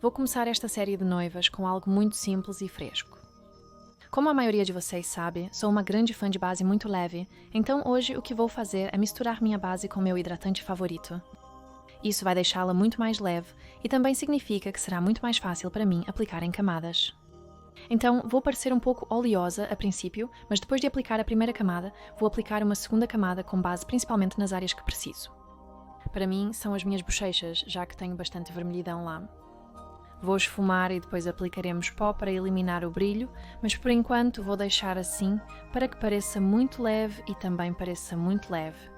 Vou começar esta série de noivas com algo muito simples e fresco. Como a maioria de vocês sabe, sou uma grande fã de base muito leve, então hoje o que vou fazer é misturar minha base com meu hidratante favorito. Isso vai deixá-la muito mais leve e também significa que será muito mais fácil para mim aplicar em camadas. Então, vou parecer um pouco oleosa a princípio, mas depois de aplicar a primeira camada, vou aplicar uma segunda camada com base principalmente nas áreas que preciso. Para mim, são as minhas bochechas, já que tenho bastante vermelhidão lá. Vou esfumar e depois aplicaremos pó para eliminar o brilho, mas por enquanto vou deixar assim para que pareça muito leve e também pareça muito leve.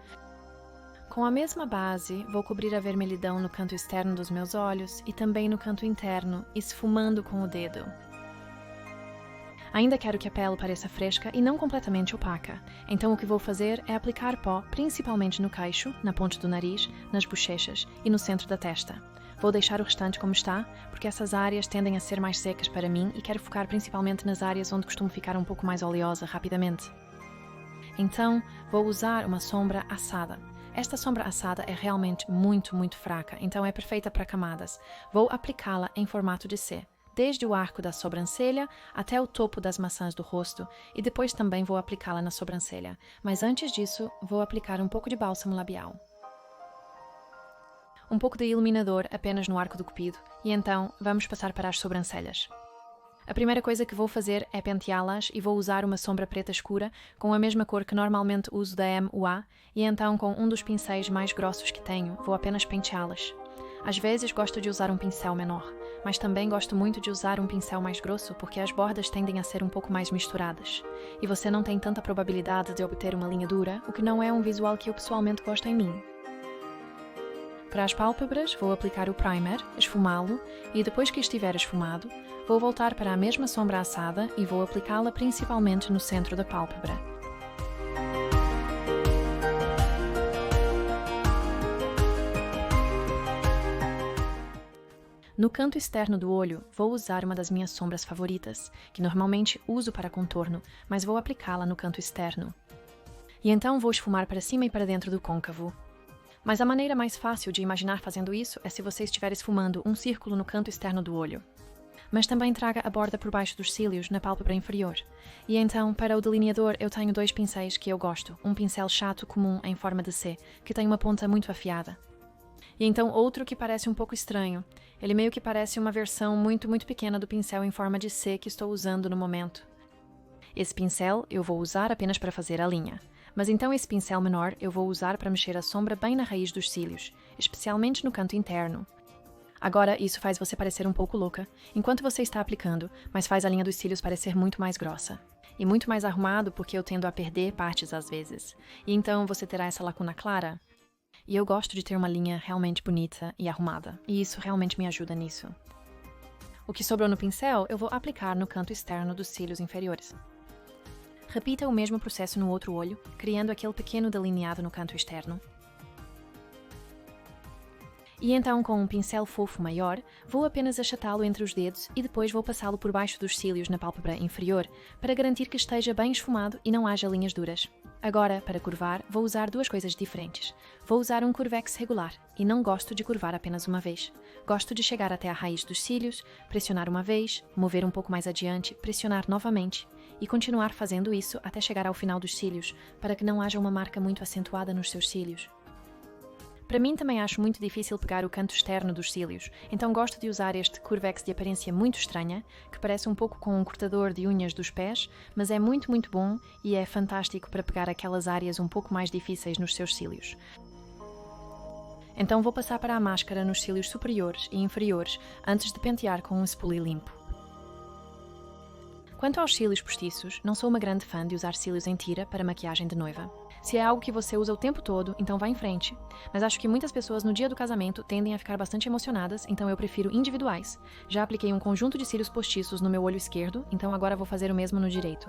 Com a mesma base, vou cobrir a vermelhidão no canto externo dos meus olhos e também no canto interno, esfumando com o dedo. Ainda quero que a pele pareça fresca e não completamente opaca, então o que vou fazer é aplicar pó principalmente no queixo, na ponte do nariz, nas bochechas e no centro da testa. Vou deixar o restante como está, porque essas áreas tendem a ser mais secas para mim e quero focar principalmente nas áreas onde costumo ficar um pouco mais oleosa rapidamente. Então, vou usar uma sombra assada. Esta sombra assada é realmente muito fraca, então é perfeita para camadas. Vou aplicá-la em formato de C, desde o arco da sobrancelha até o topo das maçãs do rosto, e depois também vou aplicá-la na sobrancelha. Mas antes disso, vou aplicar um pouco de bálsamo labial. Um pouco de iluminador apenas no arco do cupido, e então vamos passar para as sobrancelhas. A primeira coisa que vou fazer é penteá-las e vou usar uma sombra preta escura com a mesma cor que normalmente uso da MUA, e então com um dos pincéis mais grossos que tenho, vou apenas penteá-las. Às vezes gosto de usar um pincel menor, mas também gosto muito de usar um pincel mais grosso porque as bordas tendem a ser um pouco mais misturadas. E você não tem tanta probabilidade de obter uma linha dura, o que não é um visual que eu pessoalmente gosto em mim. Para as pálpebras, vou aplicar o primer, esfumá-lo, e depois que estiver esfumado, vou voltar para a mesma sombra assada e vou aplicá-la principalmente no centro da pálpebra. No canto externo do olho, vou usar uma das minhas sombras favoritas, que normalmente uso para contorno, mas vou aplicá-la no canto externo. E então vou esfumar para cima e para dentro do côncavo. Mas a maneira mais fácil de imaginar fazendo isso é se você estiver esfumando um círculo no canto externo do olho. Mas também traga a borda por baixo dos cílios na pálpebra inferior. E então, para o delineador, eu tenho dois pincéis que eu gosto. Um pincel chato comum em forma de C, que tem uma ponta muito afiada. E então outro que parece um pouco estranho. Ele meio que parece uma versão muito pequena do pincel em forma de C que estou usando no momento. Esse pincel eu vou usar apenas para fazer a linha. Mas então esse pincel menor eu vou usar para mexer a sombra bem na raiz dos cílios, especialmente no canto interno. Agora isso faz você parecer um pouco louca, enquanto você está aplicando, mas faz a linha dos cílios parecer muito mais grossa. E muito mais arrumado porque eu tendo a perder partes às vezes. E então você terá essa lacuna clara. E eu gosto de ter uma linha realmente bonita e arrumada, e isso realmente me ajuda nisso. O que sobrou no pincel eu vou aplicar no canto externo dos cílios inferiores. Repita o mesmo processo no outro olho, criando aquele pequeno delineado no canto externo. E então, com um pincel fofo maior, vou apenas achatá-lo entre os dedos e depois vou passá-lo por baixo dos cílios na pálpebra inferior, para garantir que esteja bem esfumado e não haja linhas duras. Agora, para curvar, vou usar duas coisas diferentes. Vou usar um curvex regular, e não gosto de curvar apenas uma vez. Gosto de chegar até a raiz dos cílios, pressionar uma vez, mover um pouco mais adiante, pressionar novamente, e continuar fazendo isso até chegar ao final dos cílios, para que não haja uma marca muito acentuada nos seus cílios. Para mim também acho muito difícil pegar o canto externo dos cílios, então gosto de usar este curvex de aparência muito estranha, que parece um pouco com um cortador de unhas dos pés, mas é muito bom e é fantástico para pegar aquelas áreas um pouco mais difíceis nos seus cílios. Então vou passar para a máscara nos cílios superiores e inferiores, antes de pentear com um spoolie limpo. Quanto aos cílios postiços, não sou uma grande fã de usar cílios em tira para maquiagem de noiva. Se é algo que você usa o tempo todo, então vá em frente. Mas acho que muitas pessoas no dia do casamento tendem a ficar bastante emocionadas, então eu prefiro individuais. Já apliquei um conjunto de cílios postiços no meu olho esquerdo, então agora vou fazer o mesmo no direito.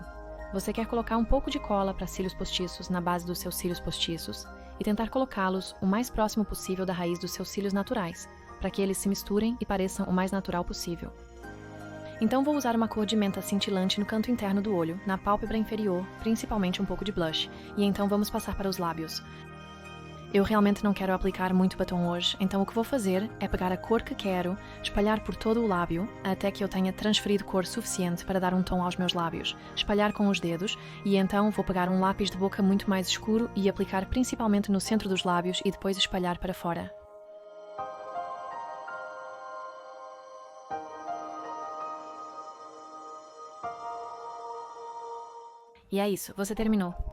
Você quer colocar um pouco de cola para cílios postiços na base dos seus cílios postiços e tentar colocá-los o mais próximo possível da raiz dos seus cílios naturais, para que eles se misturem e pareçam o mais natural possível. Então vou usar uma cor de menta cintilante no canto interno do olho, na pálpebra inferior, principalmente um pouco de blush, e então vamos passar para os lábios. Eu realmente não quero aplicar muito batom hoje, então o que vou fazer é pegar a cor que quero, espalhar por todo o lábio, até que eu tenha transferido cor suficiente para dar um tom aos meus lábios, espalhar com os dedos e então vou pegar um lápis de boca muito mais escuro e aplicar principalmente no centro dos lábios e depois espalhar para fora. E é isso, você terminou.